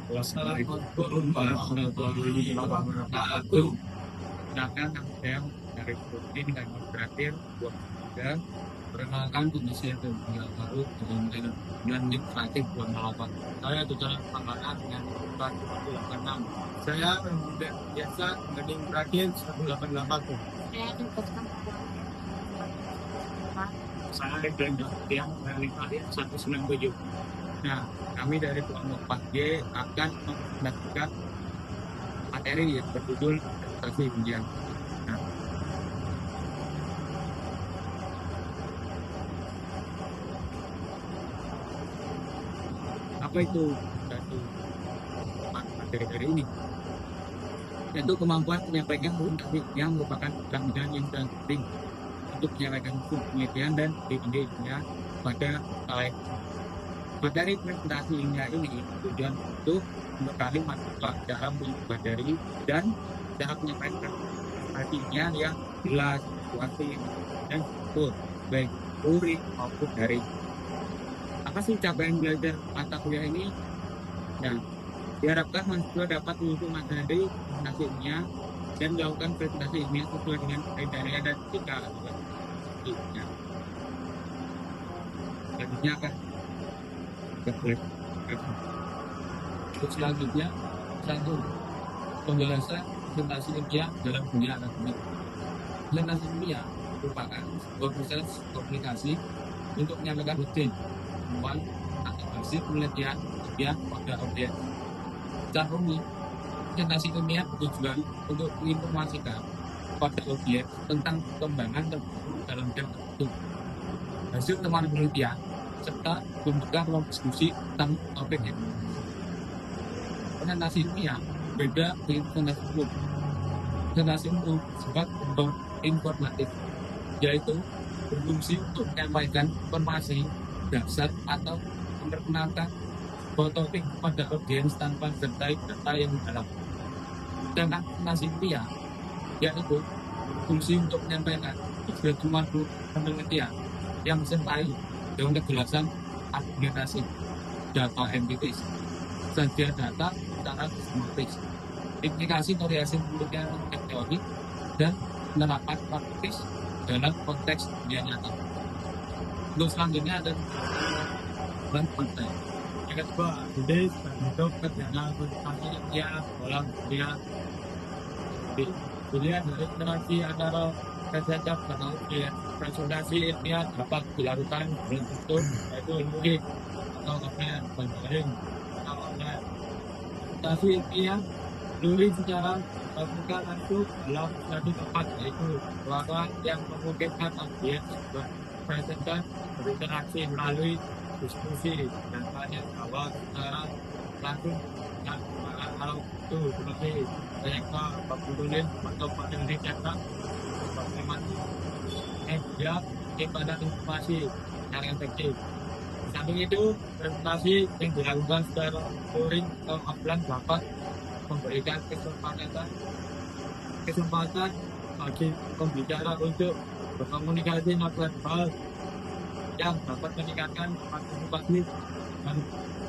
Wassalamualaikum warahmatullahi wabarakatuh. Silakan saya dari rutin dan terakhir buat Anda. Perkenalkan kondisi yang baru dengan landing kreatif buat melakukan. Saya tujuan pengalaman dengan 486. Saya biasa landing kreatif 188. Saya yang landing kreatif 197. Nah, kami dari kelompok 4G akan melakukan materi yang berjudul presentasi ujian. Nah, apa itu satu materi dari ini? Yaitu kemampuan menyampaikan presentasi yang merupakan bidang yang sangat penting untuk menyampaikan penelitian dan ide-idenya pada halayak. Materi presentasi ilmiah ini tujuan untuk membekali mahasiswa dalam mempelajari dan cara menyampaikan presentasinya yang jelas, situasi, dan struktur, baik teori maupun dari. Apa sih capaian belajar mata kuliah ini? Nah, diharapkan mahasiswa dapat mengikuti materi presentasi ilmiah dan melakukan presentasi ilmiah sesuai dengan kriteria dan etika. Selanjutnya akan Terus selanjutnya satu penjelasan presentasi ilmiah dalam dunia akademik. Presentasi ilmiah merupakan sebuah proses komunikasi untuk menyampaikan rutin temuan atau hasil penelitian ilmiah pada objek. Secara umum, presentasi ilmiah bertujuan untuk menginformasikan pada objek tentang perkembangan terbaru dalam bidang tertentu, hasil temuan penelitian, serta membuka ruang diskusi tentang topik itu. Presentasi ilmiah beda dengan presentasi umum. Presentasi umum sifat informatif, yaitu berfungsi untuk menyampaikan informasi dasar atau memperkenalkan sebuah topik pada audiens tanpa sertai data yang mendalam. Sedangkan presentasi ilmiah yaitu berfungsi untuk menyampaikan tujuan penelitian yang disertai dengan kejelasan argumentasi, data empiris, sajian data secara sistematis, implikasi dari hasil penelitian teori, dan penerapan praktis dalam konteks dunia nyata. Untuk selanjutnya ada konten. Yang kedua, ide bentuk kerjaan presentasi ilmiah dalam dunia. Dilihat dari interaksi antara presenter dan audiens. Presentasi ilmiah dapat dilakukan bentuk yaitu ilmiah atau offline, daring atau online. Presentasi ilmiah ditulis secara terbuka langsung dalam satu tempat, yaitu ruangan yang memungkinkan audiens dan presenter berinteraksi melalui diskusi dan tanya jawab secara langsung dengan hal itu seperti mereka berkumpulin atau materi cetak bagaimana media kepada informasi yang efektif. Samping itu, presentasi yang dilakukan secara daring atau offline dapat memberikan kesempatan bagi pembicara untuk berkomunikasi non-verbal yang dapat meningkatkan partisipasi dan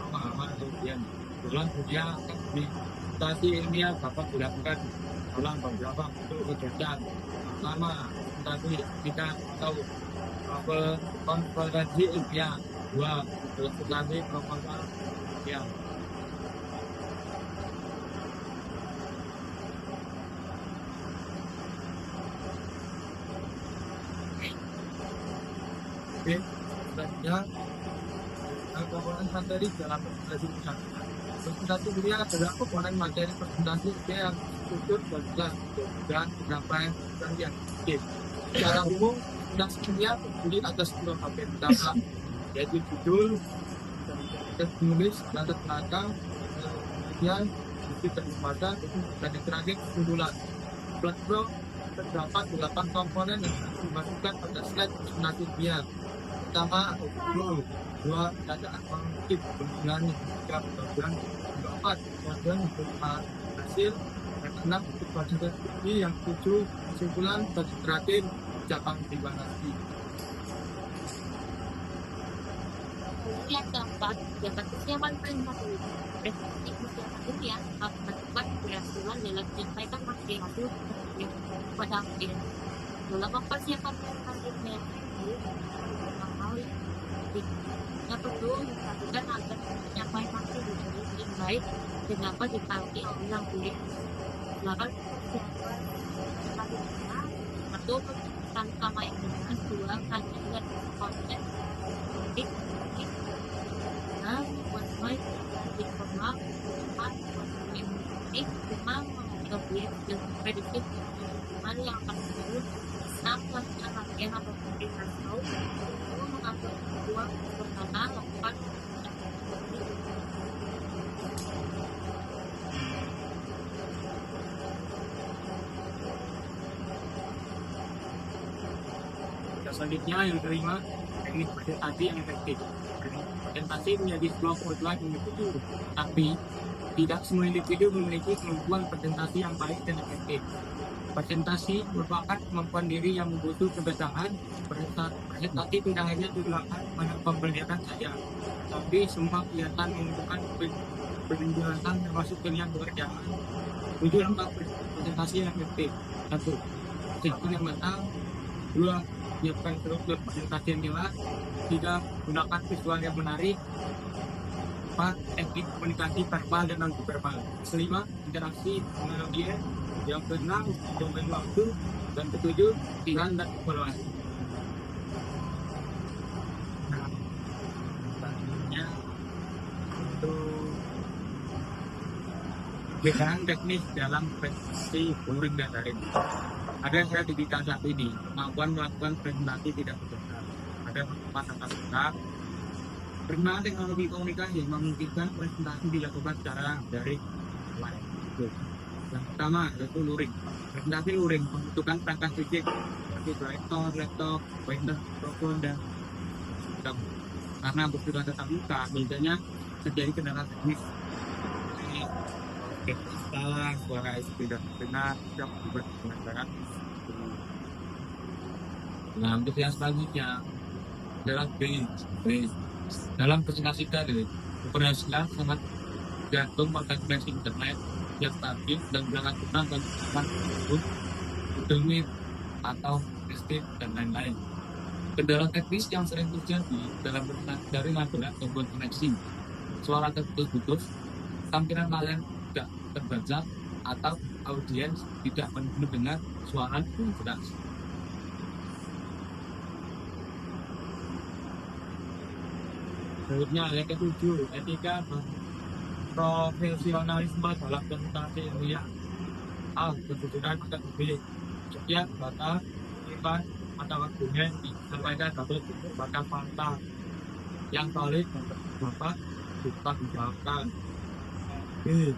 pemahaman audiens. Dalam dunia presentasi ilmiah dapat dilakukan dalam beberapa bentuk kegiatan. Pertama, presentasi kita atau konferensi ilmiah. Dua, presentasi proposal ilmiah. Oke, selanjutnya komponen materi dalam presentasi ilmiah. Presentasi ilmiah adalah komponen materi presentasi yang struktur dan jelas dan penyampaian yang aktif. Secara umum, presentasi ilmiah terdiri atas dua bagian utama, yaitu judul dan penulis, latar belakang, kemudian bukti kesempatan, dan yang terakhir kesimpulan. Platform terdapat 8 komponen yang dimasukkan pada slide presentasi ilmiah. Pertama, judul. Dua, keadaan kognitif, kemudian tiga, kemudian keempat, kemudian hasil, dan enam, pada studi, yang tujuh, kesimpulan, dan terakhir cabang evaluasi. saat jabat kesiapan presentasi. Presentasi kesiapan ilmiah akan menentukan keberhasilan dalam menyampaikan materi hasil kepada audiens. Dalam mempersiapkan presentasi ilmiah ini, hal yang penting yang perlu dilakukan agar menyampaikan materi dengan baik dan dapat dipahami oleh audiens. Dalam persiapan presentasi ilmiah, satu pesan utama yang benar, dua kajian konten kritik, buat baik kritik formal, empat kritik, lima mengambil objek dan prediktif mana yang akan terjadi, enam melakukan latihan atau aktivitas tahu, sepuluh mengambil peluang pertama, lakukan Selanjutnya yang kelima, teknik presentasi yang efektif. Presentasi menjadi sebuah kebutuhan individu, tapi tidak semua individu memiliki kemampuan presentasi yang baik dan efektif. Presentasi merupakan kemampuan diri yang membutuhkan kebersamaan. Presentasi tidak hanya dilakukan pada pembelajaran saja, tapi semua kegiatan membutuhkan penjelasan termasuk pilihan pekerjaan. 7 langkah presentasi yang efektif. 1. Siapkan yang matang. 2. Siapkan struktur presentasi yang jelas. 3. Gunakan visual yang menarik. 4. Teknik komunikasi verbal dan non-verbal. 5. Interaksi dengan audiens. Yang ke-6, domain waktu. Dan ke-7, latihan dan evaluasi. Nah, selanjutnya untuk perbedaan teknis dalam presentasi luring dan daring. Ada yang sertifikat saat ini, kemampuan melakukan presentasi tidak berbeda. Ada beberapa tata cara. Perkembangan teknologi komunikasi memungkinkan presentasi dilakukan secara daring online. Yang pertama yaitu luring. Presentasi luring membutuhkan perangkat fisik seperti proyektor, laptop, pointer, mikrofon, dan sistem. Karena bersifat tatap muka, biasanya terjadi kendala teknis. Salah, suara tidak benar, tidak berubah dengan barat. Nah, untuk yang selanjutnya adalah B. Dalam presentasi tadi, keberhasilan sangat gantung pada koneksi internet yang stabil dan jangan pernah menggunakan demi atau listrik dan lain-lain. Kendala teknis yang sering terjadi dalam presentasi dari adalah gangguan koneksi, suara terputus-putus, tampilan kalian tidak terbaca, atau audiens tidak mendengar suara yang jelas. Selanjutnya yang ke-7, etika dan profesionalisme dalam presentasi ilmiah. A. Kejujuran atau B. Setiap data, ikan, atau argumen disampaikan dapat merupakan fakta yang valid dan dapat dipertanggungjawabkan. B.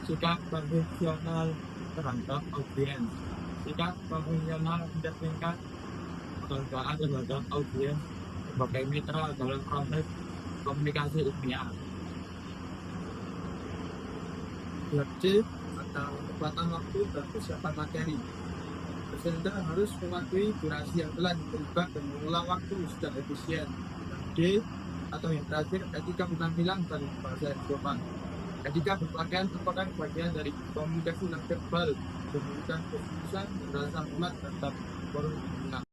Sikap profesional terhadap audiens. Sikap profesional mencerminkan penghargaan terhadap audiens sebagai mitra dalam proses komunikasi ilmiah. C. Atau kekuatan waktu dan persiapan materi. Presenter harus mematuhi durasi yang telah ditentukan dan mengulang waktu secara efisien. D. Atau yang terakhir, etika penampilan dan bahasa global. Etika berpakaian merupakan bagian dari komunikasi non verbal, memberikan keputusan rasa hormat terhadap forum pimpinan.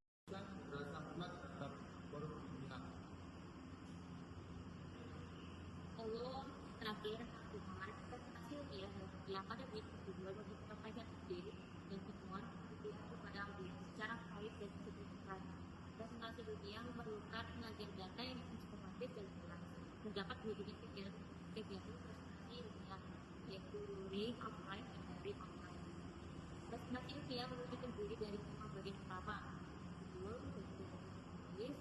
Lalu terakhir, dukungan presentasi ilmiah yang pada tujuan untuk menyampaikan ide dan temuan ilmiah kepada audiens secara baik dan signifikan. Presentasi ilmiah memerlukan penyajian data yang sistematis dan jelas. Terdapat dua jenis kegiatan presentasi ilmiah, yaitu luring offline dan daring online. Presentasi ilmiah memiliki terdiri dari 5 bagian utama: judul, tulis,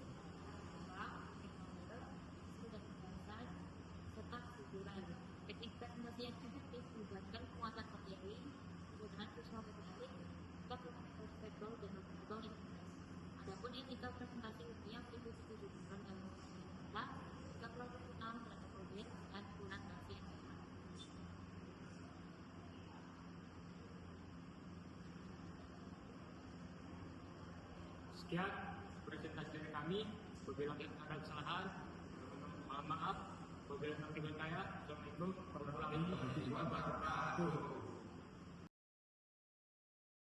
serta kejujuran. Teknik presentasi yang efektif melibatkan penguatan materi, penggunaan visual menarik, verbal dan non-verbal informasi. Adapun etika presentasi ilmiah meliputi kejujuran dalam data, sikap profesional terhadap audiens, dan penggunaan bahasa yang tepat. Sekian presentasi dari kami. Apabila ada kesalahan, mohon maaf. Bagaimana dengan saya?